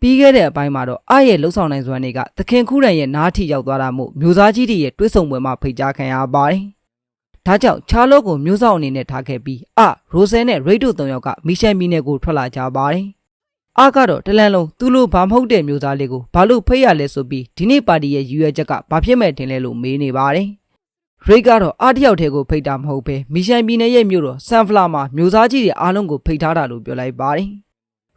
ပြီးခဲ့တဲ့အပိုင်းမှာတော့အားရဲ့လှုပ်ဆောင်နိုင်စွမ်းတွေကသခင်ခူးရန်ရဲ့နားထိရောက်သွားတာမို့မျိုးသားကြီးတွေရဲ့တွဲဆုံပွဲမှာဖိတ်ကြားခံရပါတယ်။ဒါကြောင့်ချာလော့ကိုမျိုးဆောင်အနေနဲ့ထားခဲ့ပြီးရိုဆယ်နဲ့ရိတ်တို့၃ယောက်ကမီရှန်မီနယ်ကိုထွက်လာကြပါတယ်။ကတော့တလန်လုံးသူ့လိုဘာမဟုတ်တဲ့မျိုးသားလေးကိုဘာလို့ဖိတ်ရလဲဆိုပြီးဒီနေ့ပါတီရဲ့ရည်ရွယ်ချက်ကဘာဖြစ်မဲ့တင်လဲလို့မေးနေပါတယ်။ရိတ်ကတော့တယောက်တည်းကိုဖိတ်တာမဟုတ်ပဲမီရှန်မီနယ်ရဲ့မြို့တော်ဆန်ဖလာမှာမျိုးသားကြီးတွေအားလုံးကိုဖိတ်ထားတာလို့ပြောလိုက်ပါတယ်။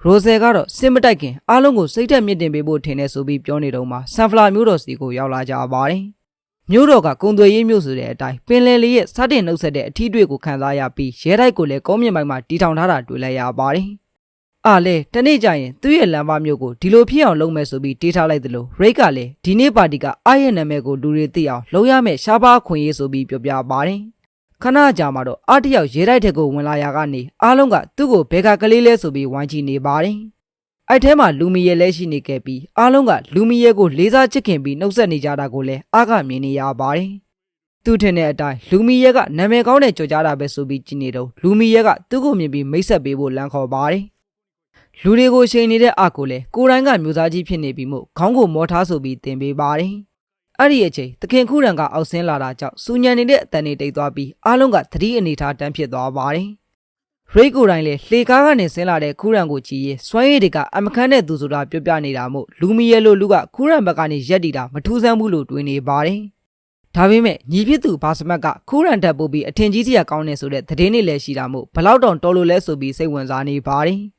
ရိုဆယ်ကတော့စစ်မတိုက်ခင်အားလုံးကိုစိတ်သက်မြင့်တင်ပေးဖို့ထင်နေဆိုပြီးပြောနေတော့မှဆန်ဖလာမျိုးတော်စီကိုရောက်လာကြပါတယ်။မျိုးတော်ကကုံသွေးရေးမျိုးဆိုတဲ့အတိုင်းပင်လယ်လေးရဲ့စတင်နှုတ်ဆက်တဲ့အထီးတွေကိုခံစားရပြီးရဲတိုက်ကိုလည်းကောင်းမြင့်ပိုင်းမှာတီထောင်ထားတာတွေ့လိုက်ရပါတယ်။လေတနေ့ကျရင်သူ့ရဲ့လမ်းမမျိုးကိုဒီလိုဖြစ်အောင်လုပ်မယ်ဆိုပြီးတေးထားလိုက်သလိုရိတ်ကလည်းဒီနေ့ပါတီကရဲ့နာမည်ကိုလူတွေသိအောင်လုပ်ရမယ့်ရှားပါးခွင့်ရေးဆိုပြီးပြောပြပါတယ်။ခဏကြာမှတော့တယောက်ရဲတိုက်တဲ့ကိုဝင်လာရကနေအားလုံးကသူ့ကိုဘဲကကလေးလဲဆိုပြီးဝိုင်းချနေပါတယ်။အဲ့ထဲမှာလူမီရဲလဲရှိနေခဲ့ပြီးအားလုံးကလူမီရဲကိုလေးစားချစ်ခင်ပြီးနှုတ်ဆက်နေကြတာကိုလည်းကမြင်နေရပါတယ်။သူထင်တဲ့အတိုင်းလူမီရဲကနာမည်ကောင်းတဲ့ကြော်ကြားတာပဲဆိုပြီးကြည်နေတော့လူမီရဲကသူ့ကိုမြင်ပြီးမိတ်ဆက်ပေးဖို့လမ်းခေါ်ပါတယ်။လူတွေကိုချိန်နေတဲ့ကိုလည်းကိုယ်တိုင်ကမျိုးသားကြီးဖြစ်နေပြီးမို့ခေါင်းကိုမော်ထားဆိုပြီးတင်ပေးပါတယ်။အဲ့ဒီအချိန်သခင်ခူးရန်ကအောက်ဆင်းလာတာကြောင့်စူညံနေတဲ့အတန်တွေတိတ်သွားပြီးအားလုံးကသတိအနေထားတန်းဖြစ်သွားပါတယ်။ရိတ်ကိုယ်တိုင်လည်းလှေကားကနေဆင်းလာတဲ့ခူးရန်ကိုကြည့်ရင်စွမ်းရည်တွေကအမခန်းတဲ့သူဆိုတာပြောပြနေတာမို့လူမီရဲလိုလူကခူးရန်ဘက်ကနေရက်တီတာမထူးဆန်းဘူးလို့တွေးနေပါတယ်။ဒါပေမဲ့ညီဖြစ်သူဘာစမတ်ကခူးရန်တက်ပို့ပြီးအထင်ကြီးစရာကောင်းနေဆိုတဲ့သတင်းတွေလည်းရှိတာမို့ဘလောက်တောင်တော်လို့လဲဆိုပြီးစိတ်ဝင်စားနေပါတယ်။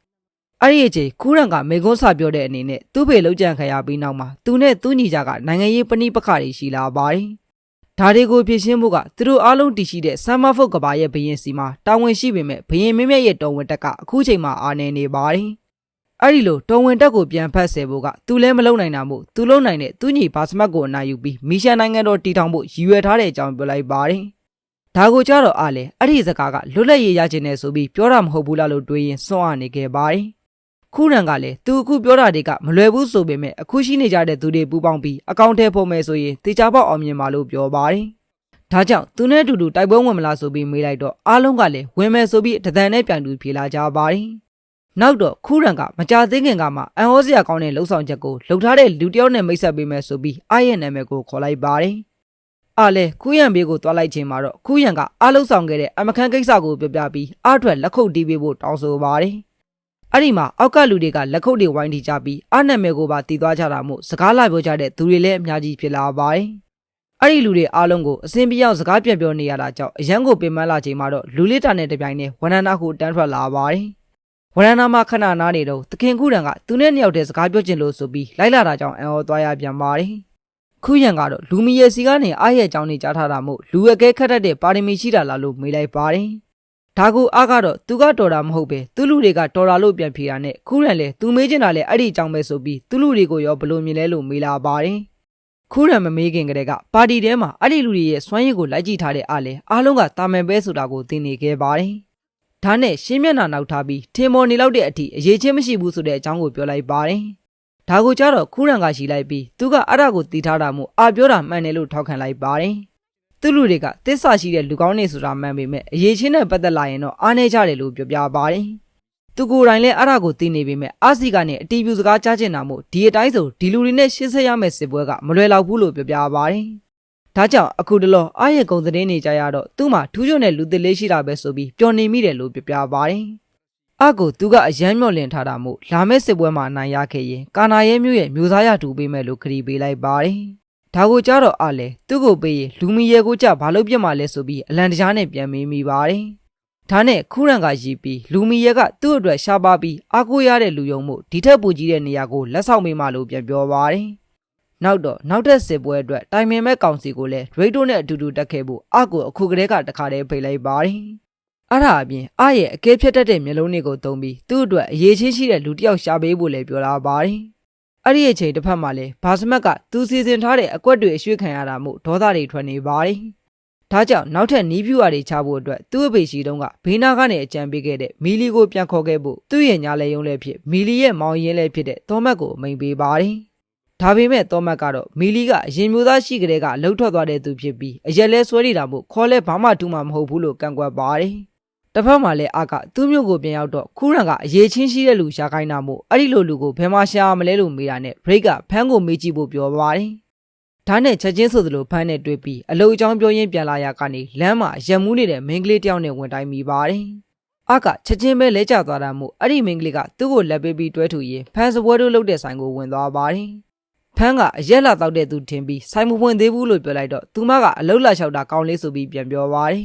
အဲ့ဒီအချိန်ခူးရန်ကမေကွန်းစာပြောတဲ့အနေနဲ့သူ့ဖေလှုပ်ကြံခံရပြီးနောက်မှာသူနဲ့သူ့ညီကြကနိုင်ငံရေးပဏိပခတွေရှိလာပါတယ်။ဒါတွေကိုဖြေရှင်းဖို့ကသူတို့အားလုံးတည်ရှိတဲ့ဆမ်မာဖုတ်ကဘာရဲ့ဘရင်စီမှာတာဝန်ရှိပေမဲ့ဘရင်မင်းမြတ်ရဲ့တော်ဝင်တက်ကအခုချိန်မှာအားနေနေပါတယ်။အဲ့ဒီလိုတော်ဝင်တက်ကိုပြန်ဖက်ဆယ်ဖို့ကသူလည်းမလုံနိုင်တာမို့သူလုံနိုင်တဲ့သူ့ညီဘာစမတ်ကိုအနိုင်ယူပြီးမီရှန်နိုင်ငံတော်တည်ထောင်ဖို့ရည်ရွယ်ထားတဲ့အကြောင်းပြောလိုက်ပါတယ်။ဒါကိုကြတော့လေအဲ့ဒီစကားကလွတ်လပ်ရေးရခြင်းနဲ့ဆိုပြီးပြောတာမဟုတ်ဘူးလားလို့တွေးရင်စွန့်အားနေခဲ့ပါတယ်။ခူးရန်ကလည်းသူအခုပြောတာတွေကမလွယ်ဘူးဆိုပေမဲ့အခုရှိနေကြတဲ့သူတွေပူပေါင်းပြီးအကောင့်ထဲပုံမယ်ဆိုရင်တေချာပေါက်အောင်မြင်ပါလို့ပြောပါတယ်။ဒါကြောင့်သူနဲ့အတူတူတိုက်ပွဲဝင်မလားဆိုပြီးမေးလိုက်တော့အားလုံးကလည်းဝင်မယ်ဆိုပြီးတဒံနဲ့ပြန်တူဖြေလာကြပါတယ်။နောက်တော့ခူးရန်ကမကြသေးခင်ကမှအန်ဟောစရာကောင်းတဲ့လှုပ်ဆောင်ချက်ကိုလှုပ်ထားတဲ့လူတယောက်နဲ့မိတ်ဆက်ပေးမယ်ဆိုပြီးရဲ့နာမည်ကိုခေါ်လိုက်ပါတယ်။လေခူးရန်ဘေးကိုတွားလိုက်ချိန်မှာတော့ခူးရန်ကလှုပ်ဆောင်ခဲ့တဲ့အမခန်းကိစ္စကိုပြောပြပြီးထွက်လက်ခုပ်တီးပေးဖို့တောင်းဆိုပါတယ်။အဲ့ဒီမှာအောက်ကလူတွေကလက်ခုပ်တွေဝိုင်းတီးကြပြီးနာမည်ကိုပါတီးသွားကြတာမို့စကားလာပြောကြတဲ့သူတွေလည်းအများကြီးဖြစ်လာပါတယ်။အဲ့ဒီလူတွေအားလုံးကိုအစင်ပြောင်းစကားပြန်ပြောနေရတာကြောင့်အရန်ကိုပင်ပန်းလာချိန်မှာတော့လူလေးတာနဲ့တပြိုင်နဲ့ဝန္ဒနာကိုတန်းထွက်လာပါတယ်။ဝန္ဒနာမှာခဏနားနေတော့သခင်ခူးရန်ကသူနဲ့နှစ်ယောက်တည်းစကားပြောချင်လို့ဆိုပြီးလိုက်လာတာကြောင့်အံ့ဩသွားရပြန်ပါတယ်။ခူးရန်ကတော့လူမီရဲ့စီကနေရဲ့အကြောင်းနေကြားထားတာမို့လူအကဲခတ်တတ်တဲ့ပါရမီရှိတာလားလို့မေးလိုက်ပါတယ်။ဒါကိုကတော့သူကတော်တာမဟုတ်ပဲသူ့လူတွေကတော်တာလို့ပြန်ဖြေတာနဲ့ခူးရန်လည်းသူမေးချင်တာလည်းအဲ့ဒီအကြောင်းပဲဆိုပြီးသူ့လူတွေကိုရောဘလို့မြင်လဲလို့မေးလာပါတယ်ခူးရန်မမေးခင်ကတည်းကပါတီထဲမှာအဲ့ဒီလူတွေရဲ့စွမ်းရည်ကိုလိုက်ကြည့်ထားတဲ့အားလုံးကတာမန်ပဲဆိုတာကိုသိနေခဲ့ပါတယ်ဒါနဲ့ရှင်းမျက်နှာနောက်ထားပြီးထင်ပေါ်နေလောက်တဲ့အထိအရေးချင်းမရှိဘူးဆိုတဲ့အကြောင်းကိုပြောလိုက်ပါတယ်ဒါကိုကြတော့ခူးရန်ကရှိလိုက်ပြီးသူကအဲ့ဒါကိုသိထားတာမို့ပြောတာမှန်တယ်လို့ထောက်ခံလိုက်ပါတယ်သူလူတွေကသစ္စာရှိတဲ့လူကောင်းနေဆိုတာမှန်ပေမဲ့အရေးချင်းနဲ့ပတ်သက်လာရင်တော့အားနေကြတယ်လို့ပြောပြပါတယ်။သူကိုယ်တိုင်လည်းအဲ့ဒါကိုသိနေပေမဲ့စီကနေအတီးပြူစကားကြားချင်တာမို့ဒီအတိုင်းဆိုဒီလူတွေနဲ့ရှင်းဆက်ရမယ့်စစ်ပွဲကမလွယ်လောက်ဘူးလို့ပြောပြပါတယ်။ဒါကြောင့်အခုတလောရဲ့ဂုံသတင်းနေကြရတော့သူ့မှာထူးချွန်တဲ့လူသစ်လေးရှိတာပဲဆိုပြီးပျော်နေမိတယ်လို့ပြောပြပါတယ်။ကိုသူကအယမ်းမျှော်လင့်ထားတာမို့လာမယ့်စစ်ပွဲမှာအနိုင်ရခဲ့ရင်ကာနာရဲမျိုးရဲ့မျိုးသားရတူပေးမယ်လို့ခရီးပေးလိုက်ပါတယ်။ဒါကိုကြတော့လေသူ့ကိုပေးရင်လူမီရဲကိုကြဘာလို့ပြစ်မှလဲဆိုပြီးအလံတကြားနဲ့ပြန်မေးမိပါတယ်။ဒါနဲ့ခူးရန်ကရည်ပြီးလူမီရဲကသူ့အတွက်ရှားပါပြီးကိုရတဲ့လူယုံမှုဒီထက်ပိုကြီးတဲ့နေရာကိုလက်ဆောင်ပေးမှလို့ပြန်ပြောပါတယ်။နောက်ထပ်စစ်ပွဲအတွက်တိုင်ပင်မဲ့ကောင်စီကိုလည်းရိတ်တို့နဲ့အတူတူတက်ခဲ့ဖို့ကိုအခုကတည်းကတခါတည်းဖိတ်လိုက်ပါတယ်။အဲ့ဒါအပြင်ရဲ့အကဲဖြတ်တတ်တဲ့မျိုးလုံးတွေကိုသုံးပြီးသူ့အတွက်အရေးချင်းရှိတဲ့လူတစ်ယောက်ရှာပေးဖို့လည်းပြောလာပါတယ်။အဲ့ဒီအချိန်တစ်ဖက်မှာလည်းဘာစမတ်ကသူစီစဉ်ထားတဲ့အကွက်တွေအရွှေ့ခံရတာမို့ဒေါသတွေထွက်နေပါတယ်။ဒါကြောင့်နောက်ထပ်နီးပြူရာတွေချဖို့အတွက်သူ့အဖေရှိတုန်းကဘေးနာကနေအကြံပေးခဲ့တဲ့မီလီကိုပြန်ခေါ်ခဲ့ဖို့သူ့ရဲ့ညာလေယုံလည်းဖြစ်မီလီရဲ့မောင်ရင်လည်းဖြစ်တဲ့သောမတ်ကိုအမိန်ပေးပါတယ်။ဒါပေမဲ့သောမတ်ကတော့မီလီကအရင်မျိုးသားရှိကလေးကလှုပ်ထွက်သွားတဲ့သူဖြစ်ပြီးအရက်လဲဆွဲနေတာမို့ခေါ်လဲဘာမှတူမှမဟုတ်ဘူးလို့ကန့်ကွက်ပါတယ်။ တစ်ဖက်မှာလည်းအကသူ့မျိုးကိုပြန်ရောက်တော့ခူးရန်ကအရေးချင်းရှိတဲ့လူရှာခိုင်းတာမို့အဲ့ဒီလိုလူကိုဘယ်မှာရှာမလဲလို့မေးတာနဲ့ break ကဖန်းကိုမေးကြည့်ဖို့ပြောပါတယ်ဒါနဲ့ချက်ချင်းဆိုသလိုဖန်းနဲ့တွေ့ပြီးအလုပ်အကြောင်းပြောရင်းပြန်လာရကနေလမ်းမှာရက်မှုနေတဲ့မင်းကလေးတယောက်နဲ့ဝင်တိုင်းမိပါတယ်အကချက်ချင်းပဲလဲကျသွားတာမို့အဲ့ဒီမင်းကလေးကသူ့ကိုလက်ပေးပြီးတွဲထူရင်းဖန်းစပွဲတို့လှုပ်တဲ့ဆိုင်ကိုဝင်သွားပါတယ်ဖန်းကအရက်လာတောက်တဲ့သူထင်ပြီးဆိုင်မပွင့်သေးဘူးလို့ပြောလိုက်တော့သူမကအလုပ်လာလျှောက်တာကောင်းလေးဆိုပြီးပြန်ပြောပါတယ်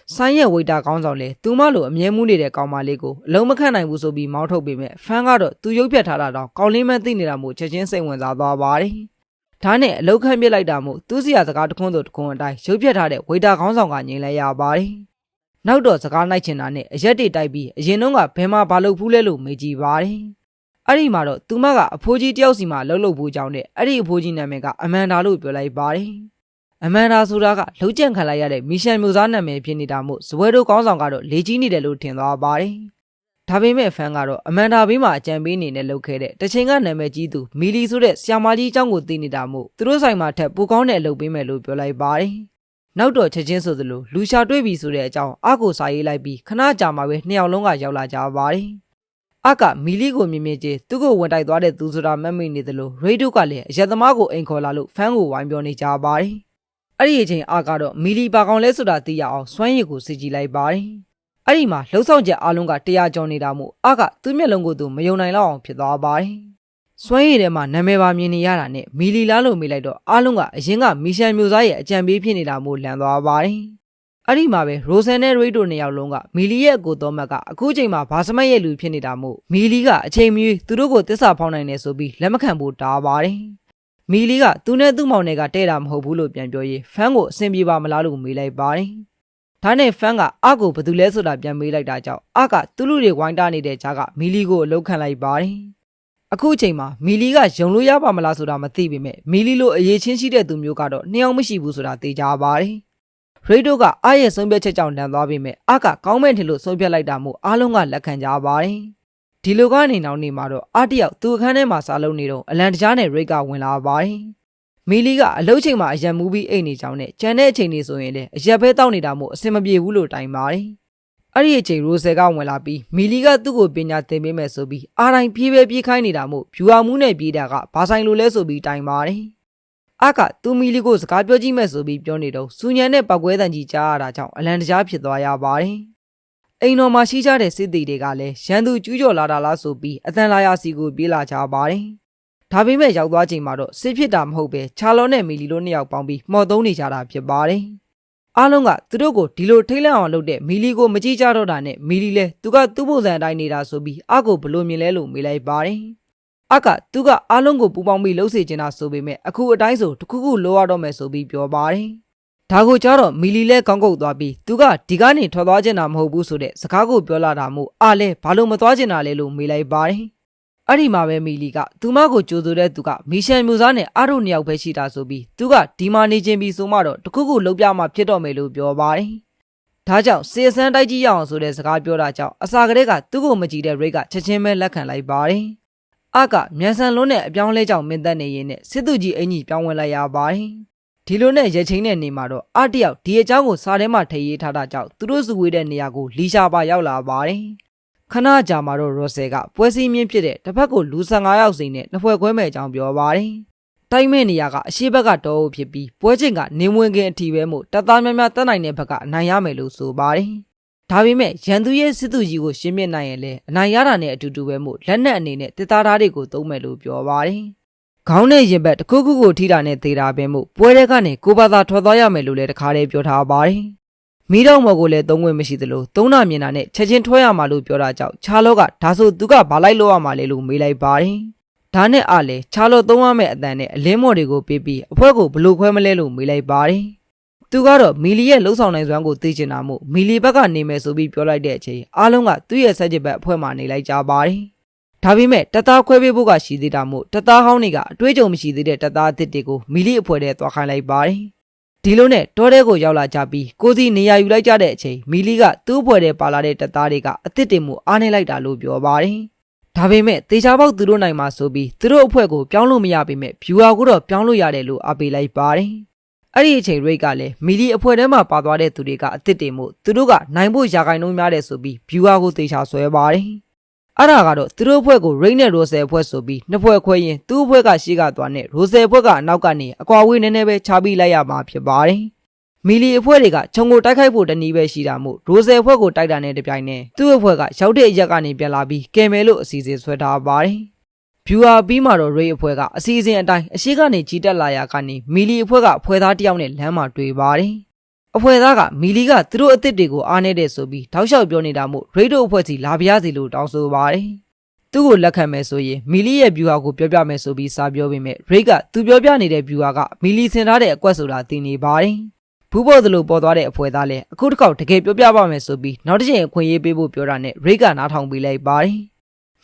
ဆိုင်ရဲ့ဝေတာကောင်းဆောင်လေသူမလိုအမြဲမှုနေတဲ့ကောင်မလေးကိုအလုံးမခန့်နိုင်ဘူးဆိုပြီးမောင်းထုတ်ပေမဲ့ဖန်းကတော့သူရုပ်ပြတ်ထားတာတော့ကောင်းလေးမှန်းသိနေတာမို့ချက်ချင်းစိတ်ဝင်စားသွားပါတယ်ဒါနဲ့အလုံးခန့်ပြစ်လိုက်တာမို့သူ့စီရစကားတခွန်းဆိုတခွန်းအတိုင်းရုပ်ပြတ်ထားတဲ့ဝေတာကောင်းဆောင်ကငြိမ်လဲရပါတယ်နောက်တော့စကားလိုက်ချင်တာနဲ့အရက်တွေတိုက်ပြီးအရင်တော့ကဘယ်မှာဘာလုပ်ဖူးလဲလို့မေးကြည့်ပါတယ်အဲ့ဒီမှာတော့သူမကအဖိုးကြီးတယောက်စီမှာလှုပ်ဖို့ကြောင်းနဲ့အဲ့ဒီအဖိုးကြီးနာမည်ကအမန်ဒါလို့ပြောလိုက်ပါတယ်အမန်ဒါဆိုတာကလှုပ်ကြံခံလိုက်ရတဲ့မီရှန်မျိုးသားနာမည်ဖြစ်နေတာမို့ဇပွဲတို့ကောင်းဆောင်ကတော့လေကြီးနေတယ်လို့ထင်သွားပါတယ်ဒါပေမဲ့ဖန်ကတော့အမန်ဒါဘေးမှာအကြံပေးနေနဲ့လှုပ်ခဲ့တဲ့တချိန်ကနာမည်ကြီးသူမီလီဆိုတဲ့ဆရာမကြီးအကြောင်းကိုသိနေတာမို့သူတို့ဆိုင်မှာထက်ပိုကောင်းတဲ့အလုပ်ပေးမယ်လို့ပြောလိုက်ပါတယ်နောက်တော့ချက်ချင်းဆိုသလိုလူရှာတွေ့ပြီဆိုတဲ့အကြောင်းအကိုစာရေးလိုက်ပြီးခဏကြာမှပဲနှစ်ယောက်လုံးကရောက်လာကြပါတယ်အကမီလီကိုမြင်မြင်ချင်းသူ့ကိုဝင်တိုက်သွားတဲ့သူဆိုတာမမေ့နေသလိုရေဒိုကလည်းအရက်သမားကိုအိမ်ခေါ်လာလို့ဖန်ကိုဝိုင်းပြောနေကြပါတယ်အဲ့ဒီအချိန်အကတော့မီလီပါကောင်လဲဆိုတာသိရအောင်စွမ်းရည်ကိုစစ်ကြည့်လိုက်ပါတယ်အဲ့ဒီမှာလှုပ်ဆောင်ချက်အလုံးက100ကျော်နေတာမို့အကသူ့မျက်လုံးကိုသူမယုံနိုင်လောက်အောင်ဖြစ်သွားပါတယ်စွမ်းရည်ထဲမှာနာမည်ပါမြင်နေရတာနဲ့မီလီလားလို့မေးလိုက်တော့အလုံးကအရင်ကမီရှန်မျိုးသားရဲ့အကြံပေးဖြစ်နေတာမို့လန်သွားပါတယ်အဲ့ဒီမှာပဲရိုဆန်နဲ့ရိတ်တို့နှစ်ယောက်လုံးကမီလီရဲ့အကိုတော်မက်ကအခုချိန်မှာဘာစမတ်ရဲ့လူဖြစ်နေတာမို့မီလီကအချိန်မီသူတို့ကိုတစ္ဆာဖောင်းနိုင်တယ်ဆိုပြီးလက်မခံဖို့တားပါတယ်မီလီကသူနဲ့သူ့မောင်နဲ့ကတဲ့တာမဟုတ်ဘူးလို့ပြန်ပြောရေးဖန်းကိုအဆင်ပြေပါမလားလို့မေးလိုက်ပါတယ်ဒါနဲ့ဖန်းကအကိုဘယ်သူလဲဆိုတာပြန်မေးလိုက်တာကြောင့်အကသူ့လူတွေဝိုင်းတာနေတဲ့ကြားကမီလီကိုအလုပ်ခံလိုက်ပါတယ်အခုချိန်မှာမီလီကယုံလို့ရပါမလားဆိုတာမသိပေမဲ့မီလီလိုအရေးချင်းရှိတဲ့သူမျိုးကတော့နှစ်ယောက်မရှိဘူးဆိုတာသိကြပါတယ်ရိတ်တို့ကအားရဲ့ဆုံးဖြတ်ချက်ကြောင့်လန်သွားပေမဲ့အကကောင်းမဲ့ထင်လို့ဆုံးဖြတ်လိုက်တာမို့အားလုံးကလက်ခံကြပါတယ်ဒီလိုကနေနောက်နေမှာတော့အားတယောက်သူ့အခန်းထဲမှာစားလုံးနေတော့အလန်တကြားနဲ့ရိတ်ကဝင်လာပါတယ်မီလီကအလုပ်ချိန်မှာအရက်မူပြီးအိတ်နေကြောင်းနဲ့ကြံတဲ့အချိန်တွေဆိုရင်လည်းအရက်ပဲတောက်နေတာမို့အဆင်မပြေဘူးလို့တိုင်ပါတယ်အဲ့ဒီအချိန်ရိုဆယ်ကဝင်လာပြီးမီလီကသူ့ကိုပညာသင်ပေးမယ်ဆိုပြီးအားတိုင်းပြေးပဲပြေးခိုင်းနေတာမို့ဖြူအောင်မှုနဲ့ပြေးတာကဘာဆိုင်လိုလဲဆိုပြီးတိုင်ပါတယ်အကသူမီလီကိုစကားပြောကြည့်မယ်ဆိုပြီးပြောနေတော့စူညံနဲ့ပောက်ကွဲတန်ကြီးကြားရတာကြောင့်အလန်တကြားဖြစ်သွားရပါတယ်အိမ်တော်မှာရှိကြတဲ့စစ်သည်တွေကလည်းရန်သူကျူးကျော်လာတာလားဆိုပြီးအတန်လာရစီကိုပြေးလာကြပါတယ်ဒါပေမဲ့ရောက်သွားချိန်မှာတော့စစ်ဖြစ်တာမဟုတ်ပဲချာလောနဲ့မီလီတို့နှစ်ယောက်ပေါင်းပြီးမော်သုံးနေကြတာဖြစ်ပါတယ်အားလုံးကသူတို့ကိုဒီလိုထိတ်လန့်အောင်လုပ်တဲ့မီလီကိုမကြည့်ကြတော့တာနဲ့မီလီလည်းသူကသူ့ပုံစံအတိုင်းနေတာဆိုပြီးအကိုဘလို့မြင်လဲလို့မေးလိုက်ပါတယ်အကသူကအားလုံးကိုပူပေါင်းပြီးလှုပ်စေချင်တာဆိုပေမဲ့အခုအတိုင်းဆိုတခုခုလိုရတော့မယ်ဆိုပြီးပြောပါတယ်ဒါကိုကြားတော့မီလီလည်းကောင်းကုတ်သွားပြီးသူကဒီကနေထွက်သွားချင်တာမဟုတ်ဘူးဆိုတဲ့စကားကိုပြောလာတာမို့အားလဲဘာလို့မသွားချင်တာလဲလို့မေးလိုက်ပါတယ်အဲ့ဒီမှာပဲမီလီကသူမကိုကြိုဆိုတဲ့သူကမီရှန်မျိုးသားနဲ့အားတို့နှစ်ယောက်ပဲရှိတာဆိုပြီးသူကဒီမှာနေချင်းပြီးဆိုမှတော့တခုခုလုပ်ပြမှဖြစ်တော့မယ်လို့ပြောပါတယ်ဒါကြောင့်စေစမ်းတိုက်ကြီးရအောင်ဆိုတဲ့စကားပြောတာကြောင့်အစာကလေးကသူ့ကိုမကြည့်တဲ့ရိတ်ကချက်ချင်းပဲလက်ခံလိုက်ပါတယ်အကမြန်ဆန်လွန်းတဲ့အပြောင်းလဲကြောင့်မင်းသက်နေရင်းနဲ့စစ်သူကြီးအင်ကြီးပြောင်းဝင်လိုက်ရပါတယ်ဒီလိုနဲ့ရချင်းနဲ့နေမှာတော့အတယောက်ဒီအကြောင်းကိုစားထဲမှာထည့်ရေးထားတာကြောင့်သူတို့စုဝေးတဲ့နေရာကိုလီရှာပါရောက်လာပါတယ်ခဏကြာမှာတော့ရိုဆယ်ကပွဲစည်းမြင့်ဖြစ်တဲ့တစ်ဖက်ကိုလူ15ယောက်စီနဲ့နှစ်ဖွဲ့ခွဲမဲ့အကြောင်းပြောပါတယ်တိုင်းမဲ့နေရာကအရှိဘက်ကတော်ဟုတ်ဖြစ်ပြီးပွဲချိန်ကနေဝင်ခင်အထိပဲမို့တပ်သားများများတက်နိုင်တဲ့ဘက်ကအနိုင်ရမယ်လို့ဆိုပါတယ်ဒါပေမဲ့ရန်သူရဲ့စစ်သူကြီးကိုရှင်းပြနိုင်ရင်လည်းအနိုင်ရတာနဲ့အတူတူပဲမို့လက်နက်အနေနဲ့တစ်သားသားတွေကိုသုံးမယ်လို့ပြောပါတယ်ခေါင်းနဲ့ရင်ဘက်တစ်ခုခုကိုထိတာနဲ့သေးတာပဲမို့ပွဲတဲ့ကနေကိုဘာသာထွက်သွားရမယ်လို့လည်းတခါတည်းပြောထားပါတယ်မီးတော့မော်ကိုလည်းသုံးခွင့်မရှိသလိုသုံးနာမြင်တာနဲ့ချက်ချင်းထွက်ရမှာလို့ပြောတာကြောင့်ချာလော့ကဒါဆိုသူကဘာလိုက်လို့ရမှာလဲလို့မေးလိုက်ပါတယ်ဒါနဲ့အားလေချာလော့သုံးရမယ့်အတန်နဲ့အလင်းမော်တွေကိုပေးပြီးအဖွဲကိုဘလို့ခွဲမလဲလို့မေးလိုက်ပါတယ်သူကတော့မီလီရဲ့လှုပ်ဆောင်နိုင်စွမ်းကိုသိချင်တာမို့မီလီဘက်ကနေမယ်ဆိုပြီးပြောလိုက်တဲ့အချိန်အားလုံးကသူ့ရဲ့ဆက်ချစ်ဘက်အဖွဲမှာနေလိုက်ကြပါတယ်ဒါပေမဲ့တပ်သားခွဲပေးဖို့ကရှိသေးတာမို့တပ်သားဟောင်းတွေကအတွေးကြုံမရှိသေးတဲ့တပ်သားအသစ်တွေကိုမီလီအဖွဲထဲသွားခိုင်းလိုက်ပါတယ်ဒီလိုနဲ့တောထဲကိုရောက်လာကြပြီးကိုစီနေရာယူလိုက်ကြတဲ့အချိန်မီလီကသူ့အဖွဲထဲပါလာတဲ့တပ်သားတွေကအသစ်တင်မှုအားနေလိုက်တာလို့ပြောပါတယ်ဒါပေမဲ့တေချာပေါက်သူတို့နိုင်မှာဆိုပြီးသူတို့အဖွဲကိုပြောင်းလို့မရပေမဲ့ viewer ကိုတော့ပြောင်းလို့ရတယ်လို့အပေးလိုက်ပါတယ် အဲ့ဒီအချိန်ရိတ်ကလည်းမီလီအဖွဲထဲမှာပါသွားတဲ့သူတွေကအစ်စ်တွေမို့သူတို့ကနိုင်ဖို့ရာဂိုင်နှုန်းများတယ်ဆိုပြီး viewer ကိုသေချာဆွဲပါတယ်အဲ့ဒါကတော့သူတို့အဖွဲ့ကိုရိတ်နဲ့ရိုဆယ်အဖွဲ့ဆိုပြီးနှစ်ဖွဲ့ခွဲရင်သူ့အဖွဲ့ကရှေ့ကသွားနဲ့ရိုဆယ်အဖွဲ့ကအနောက်ကနေအကွာဝေးနည်းနည်းပဲခြားပြီးလိုက်ရမှာဖြစ်ပါတယ်မီလီအဖွဲ့တွေကခြုံကိုတိုက်ခိုက်ဖို့တနည်းပဲရှိတာမို့ရိုဆယ်အဖွဲ့ကိုတိုက်တာနဲ့တပြိုင်နက်သူ့အဖွဲ့ကရောက်တဲ့အရက်ကနေပြန်လာပြီးကယ်မယ်လို့အစီအစဉ်ဆွဲထားပါတယ်viewer ပြီးမှတော့ရိတ်အဖွဲ့ကအစီအစဉ်အတိုင်းအရှိကနေကြီးတက်လာရာကနေမီလီအဖွဲ့ကအဖွဲ့သားတယောက်နဲ့လမ်းမှာတွေ့ပါတယ်အဖွဲ့သားကမီလီကသူတို့အစ်စ်တွေကိုအားနေတဲ့ဆိုပြီးတောက်လျှောက်ပြောနေတာမို့ရိတ်တို့အဖွဲ့စီလာပြရစီလို့တောင်းဆိုပါတယ်သူ့ကိုလက်ခံမယ်ဆိုရင်မီလီရဲ့ viewer ကိုပြောပြမယ်ဆိုပြီးစာပြောပေမဲ့ရိတ်ကသူပြောပြနေတဲ့ viewer ကမီလီဆင်ထားတဲ့အကွက်ဆိုတာသိနေပါတယ်ဘူးပေါ်သလိုပေါ်သွားတဲ့အဖွဲ့သားလည်းအခုတစ်ခေါက်တကယ်ပြောပြပါမယ်ဆိုပြီးနောက်တစ်ချိန်အခွင့်အရေးပေးဖို့ပြောတာနဲ့ရိတ်ကနားထောင်ပေးလိုက်ပါတယ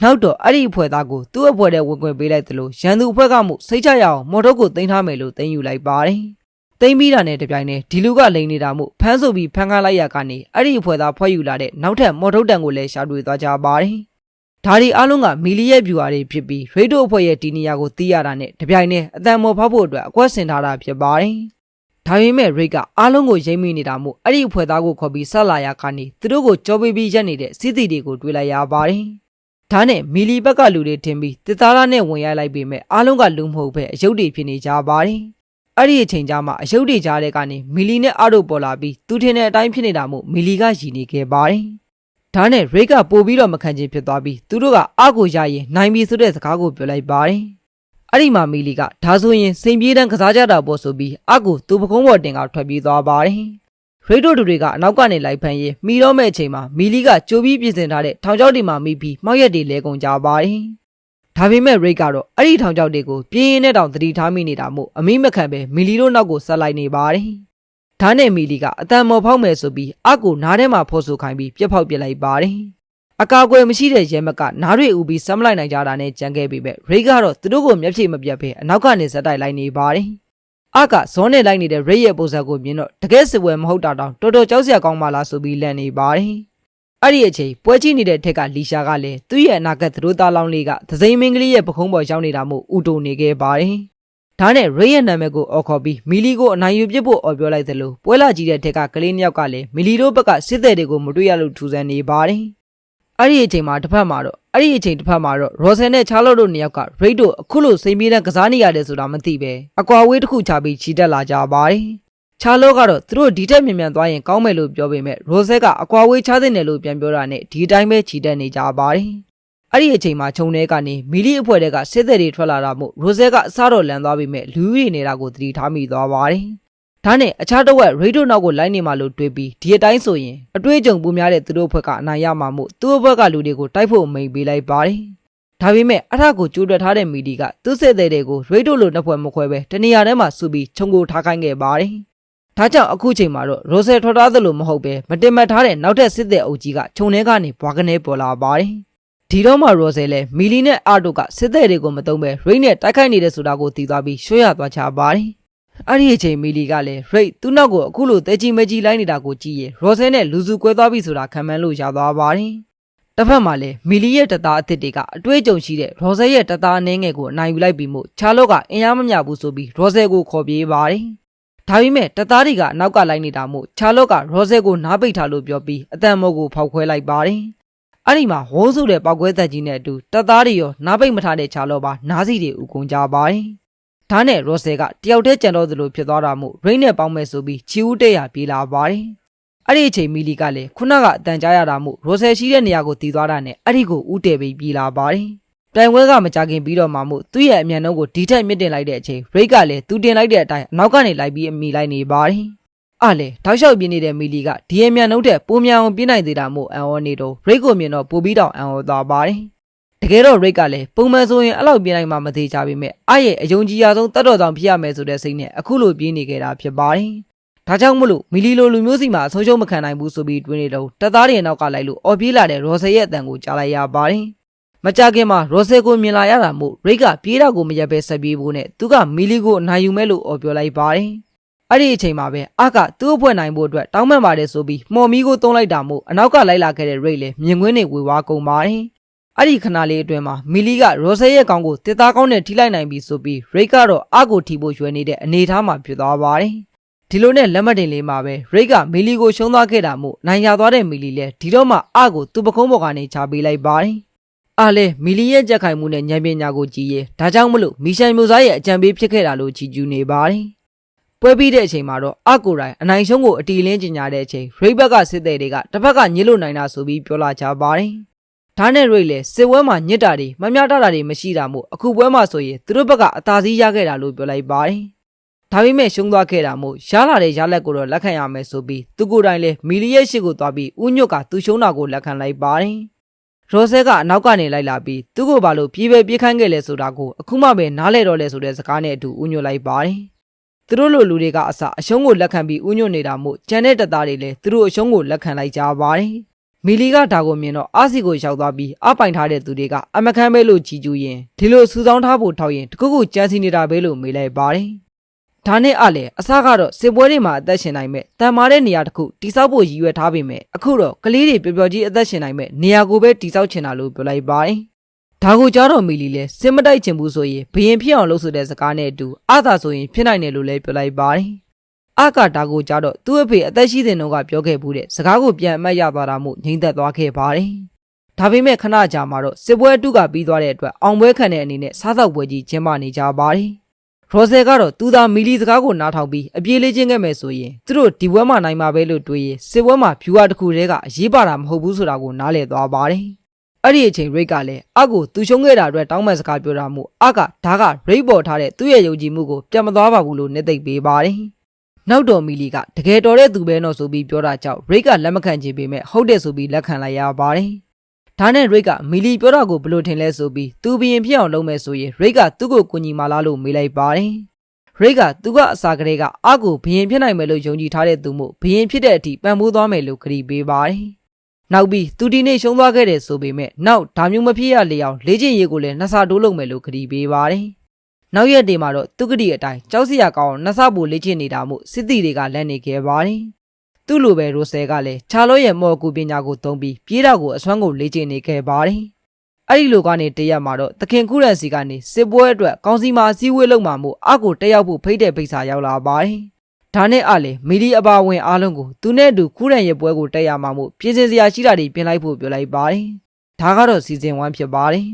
်နောက်တော့အဲ့ဒီအဖွဲ့သားကိုသူ့အဖွဲ့ထဲဝင်ခွင့်ပေးလိုက်သလိုရန်သူအဖွဲ့ကမှုစိတ်ချရအောင်မော်တော်ကိုတင်ထားမယ်လို့တင်ယူလိုက်ပါတယ်။တင်ပြီးတာနဲ့တပြိုင်နက်ဒီလူကလိန်နေတာမှုဖမ်းဆိုပြီးဖမ်းကားလိုက်ရကနေအဲ့ဒီအဖွဲ့သားဖွဲ့ယူလာတဲ့နောက်ထပ်မော်တော်တန်ကိုလည်းရှာတွေ့သွားကြပါတယ်။ဒါဒီအားလုံးကမီလီရဲ့ viewer တွေဖြစ်ပြီးရေဒိုအဖွဲ့ရဲ့ဒီနေရာကိုသိရတာနဲ့တပြိုင်နက်အတန်မော်ဖောက်ဖို့အတွက်အကွက်ဆင်ထားတာဖြစ်ပါတယ်။ဒါပေမဲ့ရိတ်ကအားလုံးကိုရိမ့်မိနေတာမို့အဲ့ဒီအဖွဲ့သားကိုခေါ်ပြီးဆက်လာရကနေသူတို့ကိုကြောပေးပြီးရက်နေတဲ့စစ်တီတွေကိုတွေ့လိုက်ရပါတယ်။ဒါနဲ့မီလီဘက်ကလူတွေထင်ပြီးတစ်သားသားနဲ့ဝင်ရိုက်လိုက်ပေမဲ့အားလုံးကလူမဟုတ်ပဲအယုတ်တွေဖြစ်နေကြပါတယ်။အဲ့ဒီအချိန်ကျမှအယုတ်တွေကြားတဲ့ကနေမီလီနဲ့အားတို့ပေါ်လာပြီးသူထင်တဲ့အတိုင်းဖြစ်နေတာမို့မီလီကရည်နေခဲ့ပါတယ်။ဒါနဲ့ရိတ်ကပို့ပြီးတော့မခံချင်ဖြစ်သွားပြီးသူတို့ကအားကိုရရင်နိုင်ပြီဆိုတဲ့စကားကိုပြောလိုက်ပါတယ်။အဲ့ဒီမှာမီလီကဒါဆိုရင်စိန်ပြေးတန်းကစားကြတာပေါ့ဆိုပြီးအားကိုသူ့ပကုံးပေါ်တင်ကထွက်ပြေးသွားပါတယ်။ရိတ်တို့တွေကအနောက်ကနေလိုက်ဖမ်းရင်မိတော့မဲ့အချိန်မှာမီလီကကြိုပြီးပြင်ဆင်ထားတဲ့ထောင်ချောက်တွေမှာမိပြီးမှောက်ရက်တွေလဲကုန်ကြပါတယ်။ဒါပေမဲ့ရိတ်ကတော့အဲ့ဒီထောင်ချောက်တွေကိုပြင်းရင်းနဲ့တောင်သတိထားမိနေတာမို့အမိမခံပဲမီလီတို့နောက်ကိုဆက်လိုက်နေပါတယ်။ဒါနဲ့မီလီကအတန်မော်ဖောက်မယ်ဆိုပြီးအကိုနားထဲမှာဖော်ဆိုခိုင်းပြီးပြက်ဖောက်ပစ်လိုက်ပါတယ်။အကာအကွယ်မရှိတဲ့ရဲမကနားတွေဥပြီးဆမ်းမလိုက်နိုင်ကြတာနဲ့ကြံခဲ့ပြီးပဲရိတ်ကတော့သူတို့ကိုမျက်ဖြေမပြတ်ပဲအနောက်ကနေဇက်တိုက်လိုက်နေပါတယ်။အကဇောနဲ့လိုက်နေတဲ့ရိတ်ရဲ့ပုံစံကိုမြင်တော့တကယ်စစ်ပွဲမဟုတ်တာတောင်တော်တော်ကြောက်စရာကောင်းပါလားဆိုပြီးလန့်နေပါတယ်။အဲ့ဒီအချိန်ပွဲကြည့်နေတဲ့ထက်ကလီရှာကလည်းသူ့ရဲ့အနာဂတ်သတို့သားလောင်းလေးကသစိမ်းမင်းကလေးရဲ့ပခုံးပေါ်ရောက်နေတာမို့ဥတိုနေခဲ့ပါတယ်။ဒါနဲ့ရိတ်ရဲ့နာမည်ကိုအော်ခေါ်ပြီးမီလီကိုအနိုင်ယူပစ်ဖို့အော်ပြောလိုက်သလိုပွဲလာကြည့်တဲ့ထက်ကကလေးနှစ်ယောက်ကလည်းမီလီတို့ဘက်ကစစ်သည်တွေကိုမတွေ့ရလို့ထူဆန်းနေပါတယ်။အဲ့ဒီအချိန်မှာတစ်ဖက်မှာတော့ရော်ဆယ်နဲ့ချားလော့တို့နှစ်ယောက်ကရိတ်တို့အခုလိုစိန်ပြေးတဲ့ကစားနေရတယ်ဆိုတာမသိပဲအကွာဝေးတစ်ခုချပြီးချီတက်လာကြပါတယ်။ချားလော့ကတော့သူတို့ဒီထက်မြန်မြန်သွားရင်ကောင်းမယ်လို့ပြောပေမဲ့ရော်ဆယ်ကအကွာဝေးချတဲ့နယ်လို့ပြန်ပြောတာနဲ့ဒီတိုင်းပဲချီတက်နေကြပါတယ်။အဲ့ဒီအချိန်မှာခြုံထဲကနေမီလီအဖွဲ့တွေကစစ်သည်တွေထွက်လာတာမို့ရော်ဆယ်ကအစားတော်လန်သွားပေမဲ့လူရီနေတာကိုသတိထားမိသွားပါတယ်။ဒါနဲ့အခြားတစ်ဝက်ရိတ်တို့နောက်ကိုလိုက်နေမှလို့တွေးပြီးဒီအတိုင်းဆိုရင်အတွေ့အကြုံပူများတဲ့သူတို့ဘက်ကအနိုင်ရမှာမို့သူ့ဘက်ကလူတွေကိုတိုက်ဖို့မိန်ပေးလိုက်ပါတယ်။ဒါပေမဲ့အထက်ကိုကြိုးတွက်ထားတဲ့မီဒီကသူ့စစ်သည်တွေကိုရိတ်တို့လိုနှစ်ဖွဲ့မခွဲပဲတနေရာထဲမှာစုပြီးခြုံကိုထားခိုင်းခဲ့ပါတယ်။ဒါကြောင့်အခုချိန်မှာတော့ရိုဆယ်ထွက်ထားသလိုမဟုတ်ပဲမတင်မှတ်ထားတဲ့နောက်ထပ်စစ်သည်အုပ်ကြီးကခြုံထဲကနေဘွားကနေပေါ်လာပါတယ်။ဒီတော့မှရိုဆယ်လည်းမီလီနဲ့အာတို့ကစစ်သည်တွေကိုမတုံးပဲရိတ်နဲ့တိုက်ခိုက်နေတယ်ဆိုတာကိုသိသွားပြီးရွှေ့ရသွားချပါတယ်။အဲ့ဒီအချိန်မီလီကလည်းရိတ်သူ့နောက်ကိုအခုလိုတဲကြီးမဲကြီးလိုက်နေတာကိုကြည့်ရင်ရော်ဆယ်နဲ့လူစုကွဲသွားပြီဆိုတာခံမှန်းလို့ရသွားပါတယ်။တစ်ဖက်မှာလည်းမီလီရဲ့တပ်သားအသစ်တွေကအတွေ့အကြုံရှိတဲ့ရော်ဆယ်ရဲ့တပ်သားအနှဲငယ်ကိုအနိုင်ယူလိုက်ပြီးမို့ချာလော့ကအင်အားမမျှဘူးဆိုပြီးရော်ဆယ်ကိုခေါ်ပြေးပါတယ်။ဒါပေမဲ့တပ်သားတွေကနောက်ကလိုက်နေတာမို့ချာလော့ကရော်ဆယ်ကိုနားပိတ်ထားလို့ပြောပြီးအတန်မောကိုဖောက်ခွဲလိုက်ပါတယ်။အဲ့ဒီမှာဝုန်းစုတဲ့ပောက်ကွဲသက်ကြီးနဲ့အတူတပ်သားတွေရောနားပိတ်မထားတဲ့ချာလော့ပါနားစီတွေဥကုန်ကြပါတယ်။ဒါနဲ့ရော်ဆယ်ကတယောက်တည်းကြံတော့သလိုဖြစ်သွားတာမို့ရိတ်နဲ့ပေါင်းမဲ့ဆိုပြီးချီဦးတဲ့ရပြေးလာပါတယ်။အဲ့ဒီအချိန်မီလီကလည်းခုနကအတန်ကြားရတာမို့ရော်ဆယ်ရှိတဲ့နေရာကိုတီးသွားတာနဲ့အဲ့ဒီကိုဦးတယ်ပြီးပြေးလာပါတယ်။တိုင်ဝဲကမကြခင်ပြီးတော့မှမို့သူ့ရဲ့အမြန်နှုန်းကိုဒီထက်မြင့်တင်လိုက်တဲ့အချိန်ရိတ်ကလည်းသူတင်လိုက်တဲ့အတိုင်းအနောက်ကနေလိုက်ပြီးအမိလိုက်နေပါတယ်။အဲ့လေတောက်လျှောက်ပြင်းနေတဲ့မီလီကဒီအမြန်နှုန်းတဲ့ပုံမြန်အောင်ပြင်းနိုင်သေးတာမို့အန်အော်နေတော့ရိတ်ကိုမြင်တော့ပိုပြီးတောင်အန်အော်သွားပါတယ်။တကယ်တော့ရိတ်ကလည်းပုံမှန်ဆိုရင်အဲ့လောက်ပြင်းနိုင်မှမသေးချပေမဲ့အားရဲ့အယုံကြည်ရဆုံးတတ်တော်ဆောင်ဖြစ်ရမယ်ဆိုတဲ့စိတ်နဲ့အခုလိုပြေးနေခဲ့တာဖြစ်ပါတယ်။ဒါကြောင့်မို့လို့မီလီလိုလူမျိုးစီမှာအဆုံးရှုံးမခံနိုင်ဘူးဆိုပြီးတွင်းနေတော့တပ်သားတွေနောက်ကလိုက်လို့အော်ပြေးလာတဲ့ရော်ဆယ်ရဲ့အတန်ကိုကြားလိုက်ရပါတယ်။မကြခင်မှာရော်ဆယ်ကိုမြင်လာရတာမို့ရိတ်ကပြေးတာကိုမရက်ပဲဆက်ပြေးဖို့နဲ့သူကမီလီကိုအနိုင်ယူမဲ့လို့အော်ပြောလိုက်ပါတယ်။အဲ့ဒီအချိန်မှာပဲအကသူ့အဖွဲ့နိုင်ဖို့အတွက်တောင်းပန်ပါတယ်ဆိုပြီးမှော်မီကိုတုံးလိုက်တာမို့အနောက်ကလိုက်လာခဲ့တဲ့ရိတ်လည်းမြင်ကွင်းတွေဝေဝါးကုန်ပါတယ်။အဲ့ဒီခဏလေးအတွင်းမှာမီလီကရော်ဆယ်ရဲ့ကောင်းကိုတစ်သားကောင်းနဲ့ထိလိုက်နိုင်ပြီဆိုပြီးရိတ်ကတော့အကိုထိဖို့ရွယ်နေတဲ့အနေအထားမှာဖြစ်သွားပါတယ် ဒီလိုနဲ့လက်မှတ်တင်လေးမှာပဲရိတ်ကမီလီကိုရှုံးသွားခဲ့တာမို့နိုင်ရသွားတဲ့မီလီလည်းဒီတော့မှအကိုသူ့ပကုံးပေါ်ကနေချပေးလိုက်ပါတယ်အားလဲမီလီရဲ့ကြက်ခိုင်မှုနဲ့ဉာဏ်ပညာကိုကြည်ရဲဒါကြောင့်မလို့မီရှန်မျိုးသားရဲ့အကြံပေးဖြစ်ခဲ့တာလို့ချီးကျူးနေပါတယ်ပွဲပြီးတဲ့အချိန်မှာတော့အကိုတိုင်းအနိုင်ရှုံးကိုအတီလင်းကျင်ညာတဲ့အချိန်ရိတ်ဘက်ကစစ်သည်တွေကတစ်ဖက်ကညစ်လို့နိုင်တာဆိုပြီးပြောလာကြပါတယ်ဒါနဲ့ရိတ်လည်းစစ်ပွဲမှာညစ်တာတွေမမျှတတာတွေမရှိတာမို့အခုပွဲမှာဆိုရင်သူတို့ဘက်ကအသာစီးရခဲ့တာလို့ပြောလိုက်ပါတယ်ဒါပေမဲ့ရှုံးသွားခဲ့တာမို့ရလာတဲ့ရလက်ကိုတော့လက်ခံရမယ်ဆိုပြီးသူကိုယ်တိုင်လည်းမီလီရဲ့ရှစ်ကိုသွားပြီးဦးညွတ်ကသူရှုံးတာကိုလက်ခံလိုက်ပါတယ်ရောဆဲကအနောက်ကနေလိုက်လာပြီးသူ့ကိုဘာလို့ပြေးပဲပြေးခိုင်းခဲ့လဲဆိုတာကိုအခုမှပဲနားလဲတော့လဲဆိုတဲ့စကားနဲ့အတူဦးညွတ်လိုက်ပါတယ်သူတို့လိုလူတွေကအစအရှုံးကိုလက်ခံပြီးဦးညွတ်နေတာမို့ကျန်တဲ့တပ်သားတွေလည်းသူတို့အရှုံးကိုလက်ခံလိုက်ကြပါတယ်မီလီကဒါကိုမြင်တော့အာစီကိုရောက်သွားပြီးအပိုင်ထားတဲ့သူတွေကအမခမ်းပဲလို့ချီကျူးရင်ဒီလိုစူဆောင်းထားဖို့ထောက်ရင်တခုခုကြမ်းစီနေတာပဲလို့မေးလိုက်ပါတယ်ဒါနဲ့အလည်းအစကတော့စစ်ပွဲတွေမှာအသက်ရှင်နိုင်မဲ့တန်မာတဲ့နေရာတစ်ခုတိစောက်ဖို့ရည်ရွယ်ထားပေမဲ့အခုတော့ကလေးတွေပျော်ပျော်ကြီးအသက်ရှင်နိုင်မဲ့နေရာကိုပဲတိစောက်ချင်တာလို့ပြောလိုက်ပါတယ်ဒါကိုကြားတော့မီလီလည်းစစ်မတိုက်ချင်ဘူးဆိုရင်ဘရင်ဖြစ်အောင်လုပ်ဆိုတဲ့စကားနဲ့အတူအသာဆိုရင်ဖြစ်နိုင်တယ်လို့လည်းပြောလိုက်ပါတယ်အကဒါကိုကြားတော့သူ့အဖေအသက်ရှိတဲ့နှုန်းကပြောခဲ့ဘူးတဲ့စကားကိုပြန်အမှတ်ရသွားတာမို့ငြိမ်သက်သွားခဲ့ပါတယ်ဒါပေမဲ့ခဏကြာမှတော့စစ်ပွဲအတုကပြီးသွားတဲ့အတွက်အောင်ပွဲခံတဲ့အနေနဲ့စားသောက်ပွဲကြီးကျင်းပနေကြပါတယ်ရောဆယ်ကတော့သူသာမီလီစကားကိုနားထောင်ပြီးအပြေးလေးချင်းခဲ့မယ်ဆိုရင်သူတို့ဒီပွဲမှာနိုင်မှာပဲလို့တွေးရင်စစ်ပွဲမှာဖြူဟာတစ်ခုတည်းကအရေးပါတာမဟုတ်ဘူးဆိုတာကိုနားလည်သွားပါတယ်အဲ့ဒီအချိန်ရိတ်ကလည်းအကိုသူရှုံးခဲ့တာအတွက်တောင်းပန်စကားပြောတာမို့အကဒါကရိတ်ပေါ်ထားတဲ့သူ့ရဲ့ယုံကြည်မှုကိုပြန်မသွားပါဘူးလို့နှစ်သိမ့်ပေးပါတယ်နောက်တော့မီလီကတကယ်တော်တဲ့သူပဲတော့ဆိုပြီးပြောတာကြောင့်ရိတ်ကလက်မခံချင်ပေမဲ့ဟုတ်တယ်ဆိုပြီးလက်ခံလိုက်ရပါတယ်ဒါနဲ့ရိတ်ကမီလီပြောတာကိုဘလို့ထင်လဲဆိုပြီးသူဘရင်ဖြစ်အောင်လုပ်မယ်ဆိုရင်ရိတ်ကသူ့ကိုကူညီမလားလို့မေးလိုက်ပါတယ်ရိတ်ကသူကအစာကလေးကအကိုဘရင်ဖြစ်နိုင်မယ်လို့ယုံကြည်ထားတဲ့သူမို့ဘရင်ဖြစ်တဲ့အထိပံ့ပိုးသွားမယ်လို့ကတိပေးပါတယ်နောက်ပြီးသူဒီနေ့ရှုံးသွားခဲ့တယ်ဆိုပေမဲ့နောက်ဒါမျိုးမဖြစ်ရလေအောင်လေ့ကျင့်ရေးကိုလည်းနှစ်ဆတိုးလုပ်မယ်လို့ကတိပေးပါတယ်နောက်ရက်တွေမှာတော့သူကတိအတိုင်းကြောက်စရာကောင်းအောင်နှစ်ဆပိုလေ့ကျင့်နေတာမို့စစ်တီတွေကလက်နေခဲ့ပါတယ်သူ့လိုပဲရိုဆယ်ကလည်းချာလောရဲ့မော်ကူပညာကိုသုံးပြီးပြေးတာကိုအစွမ်းကိုလေ့ကျင့်နေခဲ့ပါတယ်အဲ့ဒီလိုကနေတရက်မှာတော့သခင်ခုရန်စီကနေစစ်ပွဲအတွက်ကောင်းစီမာအစည်းအဝေးလုပ်မှာမို့အကိုတက်ရောက်ဖို့ဖိတ်တဲ့ဖိတ်စာရောက်လာပါတယ်ဒါနဲ့အလေမီဒီအပါဝင်အားလုံးကိုသူနဲ့အတူခုရန်ရဲ့ပွဲကိုတက်ရမှာမို့ပြင်ဆင်စရာရှိတာတွေပြင်လိုက်ဖို့ပြောလိုက်ပါတယ်ဒါကတော့စီဇန်1ဖြစ်ပါတယ်